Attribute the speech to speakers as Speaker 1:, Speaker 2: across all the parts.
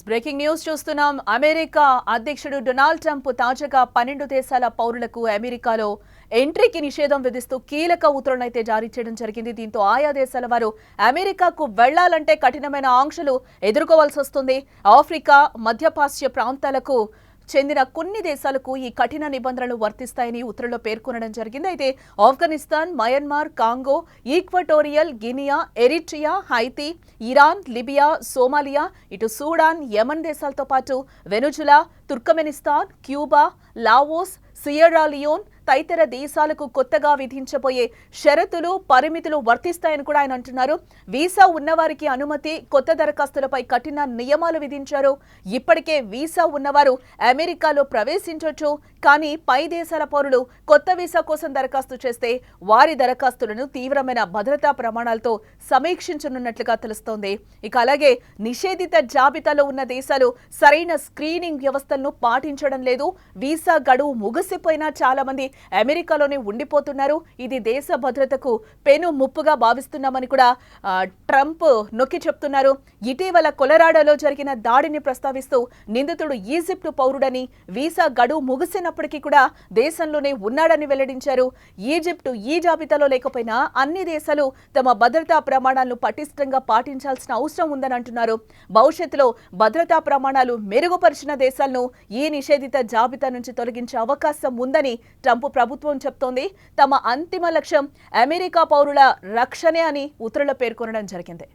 Speaker 1: Breaking news చూస్తున్నాం. America అధ్యక్షుడు Donald Trump తాజాగా 12 దేశాల పౌరులకు అమెరికాలో ఎంట్రీకి నిషేధం విధిస్తూ కీలక ఉత్తర్వులైతే జారీ చేయడం జరిగింది. దీంతో ఆయా దేశాల వారు అమెరికాకు వెళ్లాలంటే కఠినమైన ఆంక్షలు ఎదుర్కోవాల్సి వస్తుంది. ఆఫ్రికా, మధ్యపాశ్య ప్రాంతాలకు చెందిన కొన్ని దేశాలకు ఈ కఠిన నిబంధనలు వర్తిస్తాయని ఉత్తర్వులో పేర్కొనడం జరిగింది. అయితే Afghanistan, Myanmar, Congo, Equatorial Guinea, Eritrea, Haiti, Iran, Libya, Somalia, ఇటు సూడాన్, యెమెన్ దేశాలతో పాటు Venezuela, Turkmenistan, Cuba, Laos, Sierra Leone తదితర దేశాలకు కొత్తగా విధించబోయే షరతులు, పరిమితులు వర్తిస్తాయని కూడా ఆయన అంటున్నారు. వీసా ఉన్నవారికి అనుమతి, కొత్త దరఖాస్తులపై కఠిన నియమాలు విధించారు. ఇప్పటికే వీసా ఉన్నవారు అమెరికాలో ప్రవేశించొచ్చు, కానీ పై దేశాల పౌరులు కొత్త వీసా కోసం దరఖాస్తు చేస్తే వారి దరఖాస్తులను తీవ్రమైన భద్రతా ప్రమాణాలతో సమీక్షించనున్నట్లుగా తెలుస్తోంది. ఇక అలాగే నిషేధిత జాబితాలో ఉన్న దేశాలు సరైన స్క్రీనింగ్ వ్యవస్థలను పాటించడం లేదు. వీసా గడువు ముగిసిపోయినా చాలా మంది అమెరికాలోనే ఉండిపోతున్నారు. ఇది దేశ భద్రతకు పెను ముప్పుగా భావిస్తున్నామని కూడా ట్రంప్ నొక్కి చెప్తున్నారు. ఇటీవల కొలరాడోలో జరిగిన దాడిని ప్రస్తావిస్తూ నిందితుడు ఈజిప్టు పౌరుడని, వీసా గడువు ముగిసినప్పటికీ కూడా దేశంలోనే ఉన్నాడని వెల్లడించారు. ఈజిప్టు ఈ జాబితాలో లేకపోయినా అన్ని దేశాలు తమ భద్రతా ప్రమాణాలను పటిష్టంగా పాటించాల్సిన అవసరం ఉందని అంటున్నారు. భవిష్యత్తులో భద్రతా ప్రమాణాలు మెరుగుపరిచిన దేశాలను ఈ నిషేధిత జాబితా నుంచి తొలగించే అవకాశం ఉందని ట్రంప్ ప్రభుత్వం చెప్తోంది. తమ అంతిమ లక్ష్యం అమెరికా పౌరుల రక్షణే అని ఉత్తర్వులో పేర్కొనడం జరిగింది.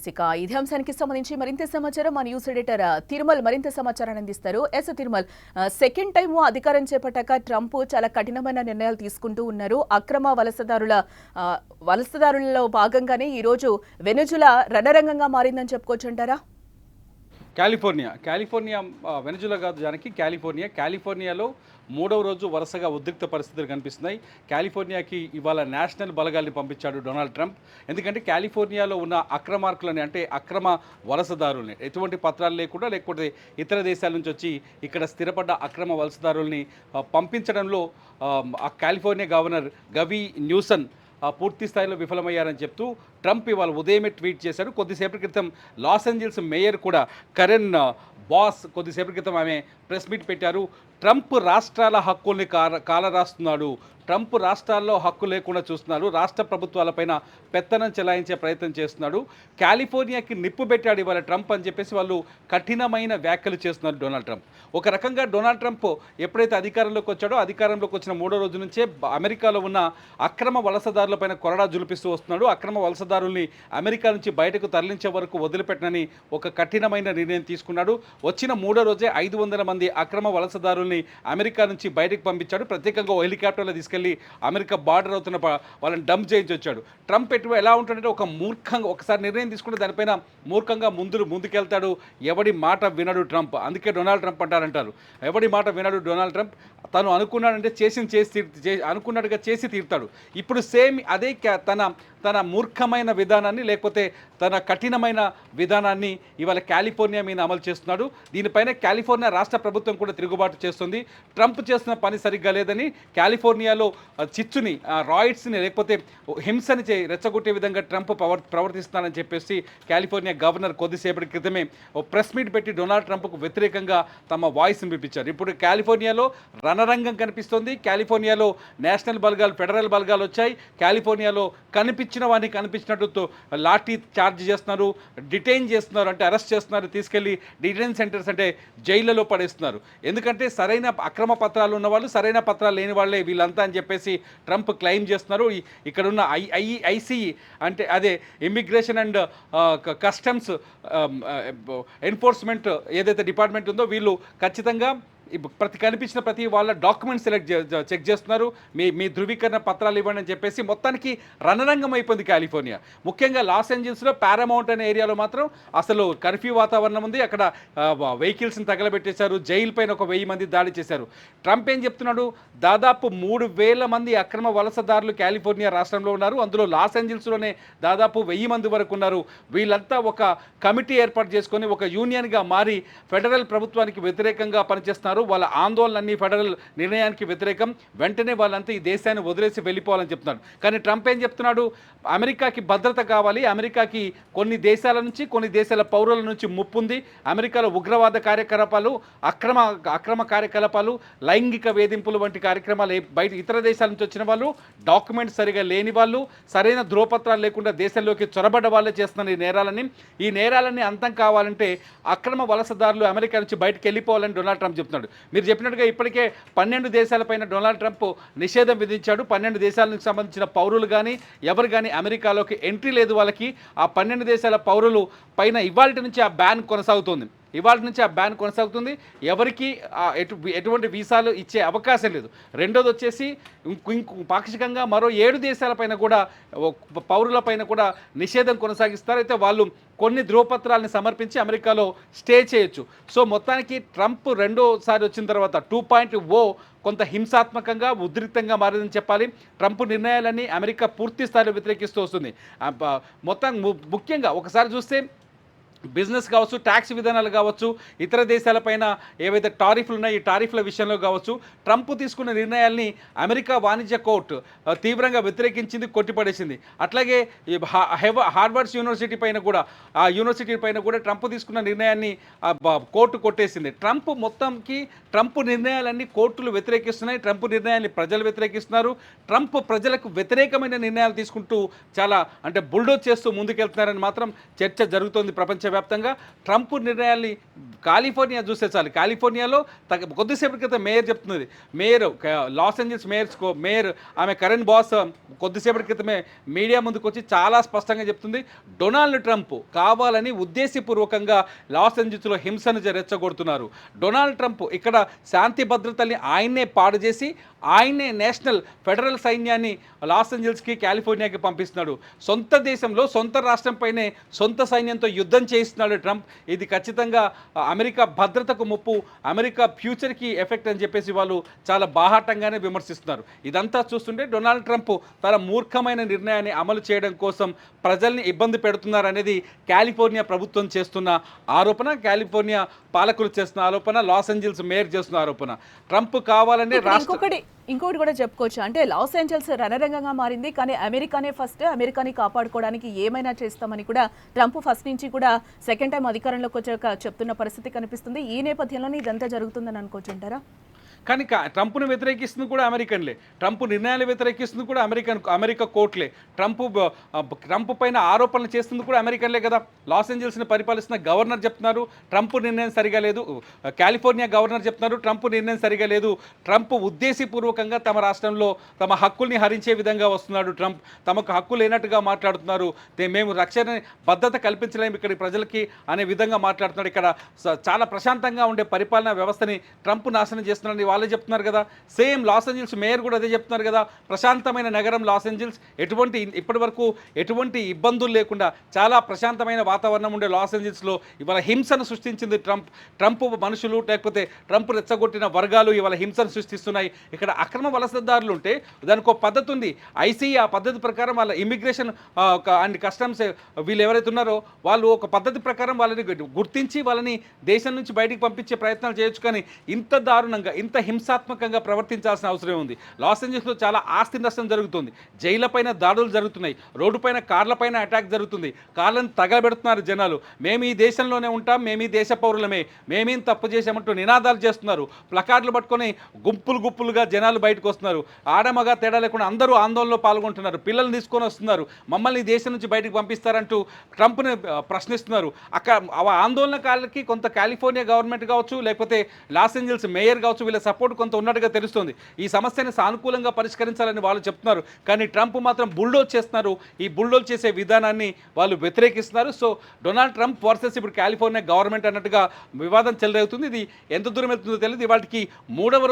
Speaker 1: ఇక ఇదే అంశానికి సంబంధించి మరింత సమాచారం మా న్యూస్ ఎడిటర్ తిరుమల్ మరింత సమాచారాన్ని అందిస్తారు. తిరుమల్, సెకండ్ టైం అధికారం చేపట్టాక ట్రంప్ చాలా కఠినమైన నిర్ణయాలు తీసుకుంటూ ఉన్నారు. అక్రమ వలసదారులలో భాగంగానే ఈరోజు వెనుజులా రణరంగంగా మారిందని చెప్పుకోవచ్చు అంటారా?
Speaker 2: కాలిఫోర్నియా వెనుజులా కాదు జానకి, కాలిఫోర్నియాలో మూడవ రోజు వరుసగా ఉద్రిక్త పరిస్థితులు కనిపిస్తున్నాయి. కాలిఫోర్నియాకి ఇవాళ నేషనల్ బలగాల్ని పంపించాడు డొనాల్డ్ ట్రంప్. ఎందుకంటే కాలిఫోర్నియాలో ఉన్న అక్రమార్కులని, అంటే అక్రమ వలసదారుల్ని, ఎటువంటి పత్రాలు లేకుండా లేకపోతే ఇతర దేశాల నుంచి వచ్చి ఇక్కడ స్థిరపడ్డ అక్రమ వలసదారుల్ని పంపించడంలో కాలిఫోర్నియా గవర్నర్ గవి న్యూసన్ పూర్తి స్థాయిలో విఫలమయ్యారని చెప్తూ ట్రంప్ ఇవాళ ఉదయమే ట్వీట్ చేశారు. కొద్దిసేపటి క్రితం లాస్ ఏంజల్స్ మేయర్ కూడా కరెన్ బాస్ కొద్దిసేపటి క్రితం ఆమె ప్రెస్ మీట్ పెట్టారు. ట్రంప్ రాష్ట్రాల హక్కుల్ని కాలరాస్తున్నాడు, ట్రంప్ రాష్ట్రాల్లో హక్కు లేకుండా చూస్తున్నాడు, రాష్ట్ర ప్రభుత్వాలపైన పెత్తనం చెలాయించే ప్రయత్నం చేస్తున్నాడు, కాలిఫోర్నియాకి నిప్పు పెట్టాడు ఇవాళ ట్రంప్ అని చెప్పేసి వాళ్ళు కఠినమైన వ్యాఖ్యలు చేస్తున్నారు డొనాల్డ్ ట్రంప్. ఒక రకంగా డొనాల్డ్ ట్రంప్ ఎప్పుడైతే అధికారంలోకి వచ్చాడో, అధికారంలోకి వచ్చిన మూడో రోజు నుంచే అమెరికాలో ఉన్న అక్రమ వలసదారులపైన కొరడా జులిపిస్తూ వస్తున్నాడు. అక్రమ వలసదారుల్ని అమెరికా నుంచి బయటకు తరలించే వరకు వదిలిపెట్టనని ఒక కఠినమైన నిర్ణయం తీసుకున్నాడు. వచ్చిన మూడో రోజే 500 మంది అక్రమ వలసదారుల్ని అమెరికా నుంచి బయటకు పంపించాడు. ప్రత్యేకంగా హెలికాప్టర్లో తీసుకెళ్లి అమెరికా బార్డర్ అవుతున్న వాళ్ళని డంప్ చేయించి వచ్చాడు. ట్రంప్ ఎలా ఉంటుందంటే ఒక మూర్ఖంగా, ఒకసారి నిర్ణయం తీసుకుంటే దానిపైన మూర్ఖంగా ముందుకెళ్తాడు. ఎవడి మాట వినడు ట్రంప్. అందుకే డొనాల్డ్ ట్రంప్ అంటారు, ఎవడి మాట వినడు డొనాల్డ్ ట్రంప్. తను అనుకున్నాడంటే అనుకున్నట్టుగా చేసి తీరుతాడు. ఇప్పుడు సేమ్ అదే తన మూర్ఖమైన విధానాన్ని, లేకపోతే తన కఠినమైన విధానాన్ని ఇవాళ కాలిఫోర్నియా మీద అమలు చేస్తున్నాడు. దీనిపైన కాలిఫోర్నియా రాష్ట్ర ప్రభుత్వం కూడా తిరుగుబాటు చేస్తుంది. ట్రంప్ చేస్తున్న పని సరిగ్గా లేదని, కాలిఫోర్నియాలో చిచ్చుని, రాయిట్స్ని, లేకపోతే హింసని రెచ్చగొట్టే విధంగా ట్రంప్ ప్రవర్తిస్తున్నాడని చెప్పేసి కాలిఫోర్నియా గవర్నర్ కొద్దిసేపటి క్రితమే ప్రెస్ మీట్ పెట్టి డొనాల్డ్ ట్రంప్కు వ్యతిరేకంగా తమ వాయిస్ని వినిపించారు. ఇప్పుడు కాలిఫోర్నియాలో రణరంగం కనిపిస్తోంది. కాలిఫోర్నియాలో నేషనల్ బలగాలు, ఫెడరల్ బలగాలు వచ్చాయి. కాలిఫోర్నియాలో కనిపించిన వాడిని కనిపించినట్టు లాఠీ చార్జ్ చేస్తున్నారు, డిటైన్ చేస్తున్నారు, అంటే అరెస్ట్ చేస్తున్నారు, తీసుకెళ్లి డిటైన్ సెంటర్స్ అంటే జైళ్లలో పడేస్తున్నారు. ఎందుకంటే సరైన అక్రమ పత్రాలు ఉన్న వాళ్ళు, సరైన పత్రాలు లేని వాళ్ళే వీళ్ళంతా అని చెప్పేసి ట్రంప్ క్లెయిమ్ చేస్తున్నారు. ఇక్కడున్న ఐసీఈ అంటే అదే ఇమిగ్రేషన్ అండ్ కస్టమ్స్ ఎన్ఫోర్స్మెంట్ ఏదైతే డిపార్ట్మెంట్ ఉందో, వీళ్ళు ఖచ్చితంగా కనిపించిన ప్రతి వాళ్ళ డాక్యుమెంట్స్ చెక్ చేస్తున్నారు. మీ ధృవీకరణ పత్రాలు ఇవ్వండి అని చెప్పేసి మొత్తానికి రణరంగం అయిపోయింది కాలిఫోర్నియా. ముఖ్యంగా లాస్ ఏంజల్స్లో పారామౌంట్ అనే ఏరియాలో మాత్రం అసలు కర్ఫ్యూ వాతావరణం ఉంది. అక్కడ వెహికల్స్ని తగలబెట్టేశారు. జైలు పైన ఒక 1000 మంది దాడి చేశారు. ట్రంప్ ఏం చెప్తున్నాడు, దాదాపు 3000 మంది అక్రమ వలసదారులు కాలిఫోర్నియా రాష్ట్రంలో ఉన్నారు. అందులో లాస్ ఏంజల్స్లోనే దాదాపు 1000 మంది వరకు ఉన్నారు. వీళ్ళంతా ఒక కమిటీ ఏర్పాటు చేసుకొని ఒక యూనియన్గా మారి ఫెడరల్ ప్రభుత్వానికి వ్యతిరేకంగా పనిచేస్తున్నారు. ఉన్నారు, వాళ్ళ ఆందోళనలన్నీ ఫెడరల్ నిర్ణయానికి వ్యతిరేకం, వెంటనే వాళ్ళంతా ఈ దేశాన్ని వదిలేసి వెళ్ళిపోవాలని చెప్తున్నాడు. కానీ ట్రంప్ ఏం చెప్తున్నాడు, అమెరికాకి భద్రత కావాలి, అమెరికాకి కొన్ని దేశాల నుంచి కొన్ని దేశాల పౌరుల నుంచి ముప్పు ఉంది, అమెరికాలో ఉగ్రవాద కార్యకలాపాలు, అక్రమ కార్యకలాపాలు, లైంగిక వేధింపులు వంటి కార్యక్రమాలు బయట ఇతర దేశాల నుంచి వచ్చిన వాళ్ళు, డాక్యుమెంట్స్ సరిగా లేని వాళ్ళు, సరైన ధ్రువపత్రాలు లేకుండా దేశంలోకి చొరబడ్డ వాళ్ళే చేస్తున్న ఈ నేరాలన్నీ అంతం కావాలంటే అక్రమ వలసదారులు అమెరికా నుంచి బయటకు వెళ్ళిపోవాలని డొనాల్డ్ ట్రంప్ చెప్తున్నాడు. మీరు చెప్పినట్టుగా ఇప్పటికే 12 దేశాలపైన డొనాల్డ్ ట్రంప్ నిషేధం విధించాడు. 12 దేశాలకు సంబంధించిన పౌరులు కానీ ఎవరు కానీ అమెరికాలోకి ఎంట్రీ లేదు వాళ్ళకి. ఆ 12 దేశాల పౌరులు పైన ఇవాల్టి నుంచి ఆ బ్యాన్ కొనసాగుతుంది. ఎవరికి ఎటువంటి వీసాలు ఇచ్చే అవకాశం లేదు. రెండోది వచ్చేసి పాక్షికంగా మరో 7 దేశాలపైన కూడా పౌరులపైన కూడా నిషేధం కొనసాగిస్తారు. అయితే వాళ్ళు కొన్ని ధ్రువపత్రాలను సమర్పించి అమెరికాలో స్టే చేయొచ్చు. సో మొత్తానికి ట్రంప్ రెండోసారి వచ్చిన తర్వాత 2.0 కొంత హింసాత్మకంగా ఉద్రిక్తంగా మారిందని చెప్పాలి. ట్రంప్ నిర్ణయాలన్నీ అమెరికా పూర్తి స్థాయిలో వ్యతిరేకిస్తూ వస్తుంది. ముఖ్యంగా ఒకసారి చూస్తే బిజినెస్ కావచ్చు, ట్యాక్స్ విధానాలు కావచ్చు, ఇతర దేశాలపైన ఏవైతే టారిఫ్లు ఉన్నాయో ఈ టారిఫ్ల విషయంలో కావచ్చు, ట్రంప్ తీసుకున్న నిర్ణయాల్ని అమెరికా వాణిజ్య కోర్టు తీవ్రంగా వ్యతిరేకించింది, కొట్టిపడేసింది. అట్లాగే హార్వర్డ్ యూనివర్సిటీ పైన కూడా ట్రంప్ తీసుకున్న నిర్ణయాన్ని కోర్టు కొట్టేసింది. ట్రంప్ నిర్ణయాలన్నీ కోర్టులు వ్యతిరేకిస్తున్నాయి, ట్రంప్ నిర్ణయాన్ని ప్రజలు వ్యతిరేకిస్తున్నారు. ట్రంప్ ప్రజలకు వ్యతిరేకమైన నిర్ణయాలు తీసుకుంటూ చాలా బుల్డోజ్ చేస్తూ ముందుకెళ్తున్నారని మాత్రం చర్చ జరుగుతోంది ప్రపంచవ్యాప్తంగా. ట్రంప్ నిర్ణయాల్ని కాలిఫోర్నియా చూస్తే చాలు. కాలిఫోర్నియాలో కొద్దిసేపటి క్రితం మేయర్ లాస్ ఏంజల్స్ మేయర్ ఆమె కరెన్ బాస్ కొద్దిసేపటి క్రితమే మీడియా ముందుకు వచ్చి చాలా స్పష్టంగా చెప్తుంది, డొనాల్డ్ ట్రంప్ కావాలని ఉద్దేశపూర్వకంగా లాస్ ఏంజల్స్లో హింసను రెచ్చగొడుతున్నారు. డొనాల్డ్ ట్రంప్ ఇక్కడ శాంతి భద్రతల్ని ఆయన్నే పాడు చేసి ఆయన్నే నేషనల్ ఫెడరల్ సైన్యాన్ని లాస్ ఏంజల్స్కి కాలిఫోర్నియాకి పంపిస్తున్నాడు. సొంత దేశంలో సొంత రాష్ట్రంపైనే సొంత సైన్యంతో యుద్ధం చేయిస్తున్నాడు ట్రంప్. ఇది ఖచ్చితంగా అమెరికా భద్రతకు ముప్పు, అమెరికా ఫ్యూచర్కి ఎఫెక్ట్ అని చెప్పేసి వాళ్ళు చాలా బాహాటంగానే విమర్శిస్తున్నారు. ఇదంతా చూస్తుంటే డొనాల్డ్ ట్రంప్ తన మూర్ఖమైన నిర్ణయాన్ని అమలు చేయడం కోసం ప్రజల్ని ఇబ్బంది పెడుతున్నారనేది కాలిఫోర్నియా ప్రభుత్వం చేస్తున్న ఆరోపణ, కాలిఫోర్నియా పాలకులు చేస్తున్న ఆరోపణ, లాస్ ఏంజల్స్ మేయర్ చేస్తున్న ఆరోపణ. ట్రంప్ కావాలనే
Speaker 1: ఇంకోటి కూడా చెప్పుకోవచ్చు, అంటే లాస్ ఏంజల్స్ రణరంగంగా మారింది, కానీ అమెరికానే ఫస్ట్, అమెరికాని కాపాడుకోవడానికి ఏమైనా చేస్తామని కూడా ట్రంప్ ఫస్ట్ నుంచి కూడా సెకండ్ టైం అధికారంలోకి వచ్చాక చెప్తున్న పరిస్థితి కనిపిస్తుంది. ఈ నేపథ్యంలోనే ఇదంతా జరుగుతుందని అనుకోవచ్చుంటారా?
Speaker 2: కానీ ట్రంప్ను వ్యతిరేకిస్తుంది కూడా అమెరికన్లే, ట్రంప్ నిర్ణయాలు వ్యతిరేకిస్తుంది కూడా అమెరికా కోర్టులే, ట్రంప్ పైన ఆరోపణలు చేస్తుంది కూడా అమెరికన్లే కదా. లాస్ ఏంజల్స్ని పరిపాలిస్తున్న గవర్నర్ చెప్తున్నారు ట్రంప్ నిర్ణయం సరిగా లేదు, కాలిఫోర్నియా గవర్నర్ చెప్తున్నారు ట్రంప్ నిర్ణయం సరిగా లేదు. ట్రంప్ ఉద్దేశపూర్వకంగా తమ రాష్ట్రంలో తమ హక్కుల్ని హరించే విధంగా వస్తున్నాడు. ట్రంప్ తమకు హక్కు లేనట్టుగా మాట్లాడుతున్నారు, మేము రక్షణ భద్రత కల్పించలేము ఇక్కడి ప్రజలకి అనే విధంగా మాట్లాడుతున్నాడు. ఇక్కడ చాలా ప్రశాంతంగా ఉండే పరిపాలనా వ్యవస్థని ట్రంప్ నాశనం చేస్తున్నాడని వాళ్ళే చెప్తున్నారు కదా. సేమ్ లాస్ ఏంజల్స్ మేయర్ కూడా అదే చెప్తున్నారు కదా. ప్రశాంతమైన నగరం లాస్ ఏంజల్స్, ఇప్పటి వరకు ఎటువంటి ఇబ్బందులు లేకుండా చాలా ప్రశాంతమైన వాతావరణం ఉండే లాస్ ఏంజల్స్లో ఇవాళ హింసను సృష్టించింది ట్రంప్ మనుషులు, లేకపోతే ట్రంప్ రెచ్చగొట్టిన వర్గాలు ఇవాళ హింసను సృష్టిస్తున్నాయి. ఇక్కడ అక్రమ వలసదారులు ఉంటే దానికి ఒక పద్ధతి ఉంది, ఐసీఈ ఆ పద్ధతి ప్రకారం వాళ్ళ ఇమిగ్రేషన్ అండ్ కస్టమ్స్ వీళ్ళు ఎవరైతే ఉన్నారో వాళ్ళు ఒక పద్ధతి ప్రకారం వాళ్ళని గుర్తించి వాళ్ళని దేశం నుంచి బయటికి పంపించే ప్రయత్నాలు చేయొచ్చు. కానీ ఇంత దారుణంగా ఇంత హింసాత్మకంగా ప్రవర్తించాల్సిన అవసరం ఉంది. లాస్ ఏంజల్స్లో చాలా ఆస్తి నష్టం జరుగుతుంది, జైళ్లపైన దాడులు జరుగుతున్నాయి, రోడ్డుపైన కార్లపైన అటాక్ జరుగుతుంది, కార్లను తగలబెడుతున్నారు జనాలు. మేము ఈ దేశంలోనే ఉంటాం, మేము ఈ దేశ పౌరులమే, మేమేం తప్పు చేసామంటూ నినాదాలు చేస్తున్నారు. ప్లకార్డులు పట్టుకొని గుంపులుగా జనాలు బయటకు వస్తున్నారు. ఆడమగ తేడా లేకుండా అందరూ ఆందోళనలో పాల్గొంటున్నారు, పిల్లల్ని తీసుకొని వస్తున్నారు, మమ్మల్ని దేశం నుంచి బయటకు పంపిస్తారంటూ ట్రంప్ని ప్రశ్నిస్తున్నారు. అక్కడ ఆందోళనకారులకి కొంత కాలిఫోర్నియా గవర్నమెంట్ కావచ్చు, లేకపోతే లాస్ ఏంజల్స్ మేయర్ కావచ్చు, వీళ్ళ సపోర్ట్ కొంత ఉన్నట్టుగా తెలుస్తుంది. ఈ సమస్యని సానుకూలంగా పరిష్కరించాలని వాళ్ళు చెప్తున్నారు. కానీ ట్రంప్ మాత్రం బుల్డోజ్ చేస్తున్నారు. ఈ బుల్డోజ్ చేసే విధానాన్ని వాళ్ళు వ్యతిరేకిస్తున్నారు. సో డొనాల్డ్ ట్రంప్ వర్సెస్ ఇప్పుడు కాలిఫోర్నియా గవర్నమెంట్ అన్నట్టుగా వివాదం చెలరేగుతుంది. ఇది ఎంత దూరం వెళ్తుందో తెలియదు. వాటికి మూడవ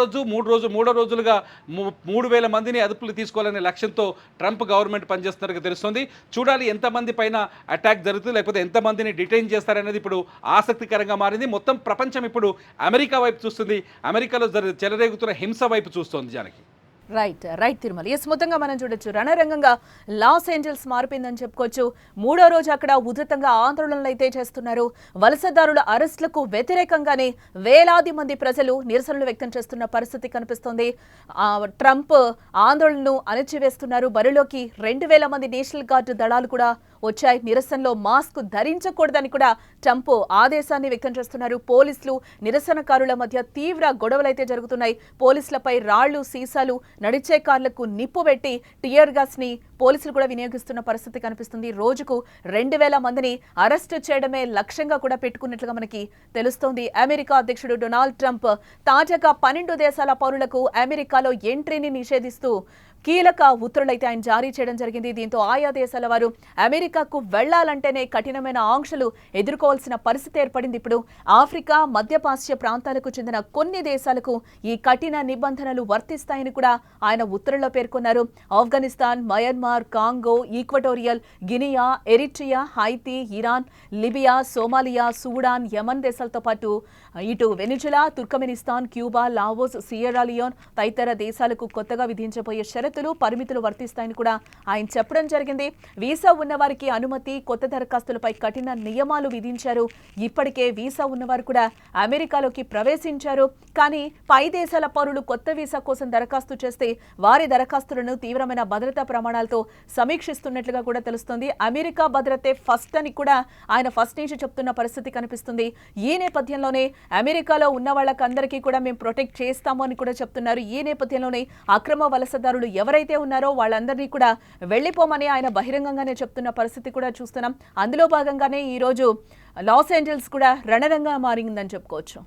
Speaker 2: రోజులుగా 3,000 మందిని అదుపులు తీసుకోవాలనే లక్ష్యంతో ట్రంప్ గవర్నమెంట్ పనిచేస్తున్నట్టుగా తెలుస్తుంది. చూడాలి ఎంతమంది పైన అటాక్ జరుగుతుంది, లేకపోతే ఎంతమందిని డిటైన్ చేస్తారనేది ఇప్పుడు ఆసక్తికరంగా మారింది. మొత్తం ప్రపంచం ఇప్పుడు అమెరికా వైపు చూస్తుంది, అమెరికాలో చెలరేగుతున్న హింస వైపు చూస్తోంది. జానకి.
Speaker 1: రైట్ తిరుమల. మొత్తంగా మనం చూడొచ్చు రణరంగంగా లాస్ ఏంజల్స్ మారిపోయిందని చెప్పుకోవచ్చు. మూడో రోజు అక్కడ ఉధృతంగా ఆందోళనలు అయితే చేస్తున్నారు. వలసదారుల అరెస్టులకు వ్యతిరేకంగానే వేలాది మంది ప్రజలు నిరసనలు వ్యక్తం చేస్తున్న పరిస్థితి కనిపిస్తోంది. ట్రంప్ ఆందోళనను అణచివేస్తున్నారు. బరిలోకి 2000 మంది నేషనల్ గార్డు దళాలు కూడా వచ్చాయి. నిరసనలో మాస్క్ ధరించకూడదని కూడా ట్రంప్ ఆదేశాన్ని వ్యక్తం చేస్తున్నారు. పోలీసులు నిరసనకారుల మధ్య తీవ్ర గొడవలైతే జరుగుతున్నాయి. పోలీసులపై రాళ్లు, సీసాలు, నడిచే కార్లకు నిప్పు పెట్టి టియర్ గ్యాస్ ని పోలీసులు కూడా వినియోగిస్తున్న పరిస్థితి కనిపిస్తుంది. రోజుకు 2000 మందిని అరెస్టు చేయడమే లక్ష్యంగా కూడా పెట్టుకున్నట్లుగా మనకి తెలుస్తోంది. అమెరికా అధ్యక్షుడు డొనాల్డ్ ట్రంప్ తాజాగా 12 దేశాల పౌరులకు అమెరికాలో ఎంట్రీని నిషేధిస్తూ కీలక ఉత్తర్వులైతే ఆయన జారీ చేయడం జరిగింది. దీంతో ఆయా దేశాల వారు అమెరికాకు వెళ్లాలంటేనే కఠినమైన ఆంక్షలు ఎదుర్కోవాల్సిన పరిస్థితి ఏర్పడింది. ఇప్పుడు ఆఫ్రికా, మధ్యపాశ్య ప్రాంతాలకు చెందిన కొన్ని దేశాలకు ఈ కఠిన నిబంధనలు వర్తిస్తాయని కూడా ఆయన ఉత్తర్వుల్లో పేర్కొన్నారు. Afghanistan, Myanmar, Congo, Equatorial Guinea, Eritrea, Haiti, Iran, Libya, Somalia, Sudan, Yemen దేశాలతో పాటు ఇటు Venezuela, Turkmenistan, Cuba, Laos, Sierra Leone తదితర దేశాలకు కొత్తగా విధించబోయే షరతులు, పరిమితులు వర్తిస్తాయని కూడా ఆయన చెప్పడం జరిగింది. వీసా ఉన్నవారికి అనుమతి, కొత్త దరఖాస్తులపై కఠిన నియమాలు విధించారు. ఇప్పటికే వీసా ఉన్నవారు కూడా అమెరికాలోకి ప్రవేశించారు. కానీ పై దేశాల పౌరులు కొత్త వీసా కోసం దరఖాస్తు చేస్తే వారి దరఖాస్తులను తీవ్రమైన భద్రతా ప్రమాణాలతో సమీక్షిస్తున్నట్లుగా కూడా తెలుస్తోంది. అమెరికా భద్రతే ఫస్ట్ అని కూడా ఆయన ఫస్ట్ నుంచి చెప్తున్న పరిస్థితి కనిపిస్తుంది. ఈ నేపథ్యంలోనే అమెరికాలో ఉన్న వాళ్ళకందరికీ కూడా మేము ప్రొటెక్ట్ చేస్తాము అని కూడా చెప్తున్నారు. ఈ నేపథ్యంలోనే అక్రమ వలసదారులు ఎవరైతే ఉన్నారో వాళ్ళందరినీ కూడా వెళ్లిపోమని ఆయన బహిరంగంగానే చెప్తున్న పరిస్థితి కూడా చూస్తున్నాం. అందులో భాగంగానే ఈ రోజు లాస్ ఏంజల్స్ కూడా రణరంగా మారిందని చెప్పుకోవచ్చు.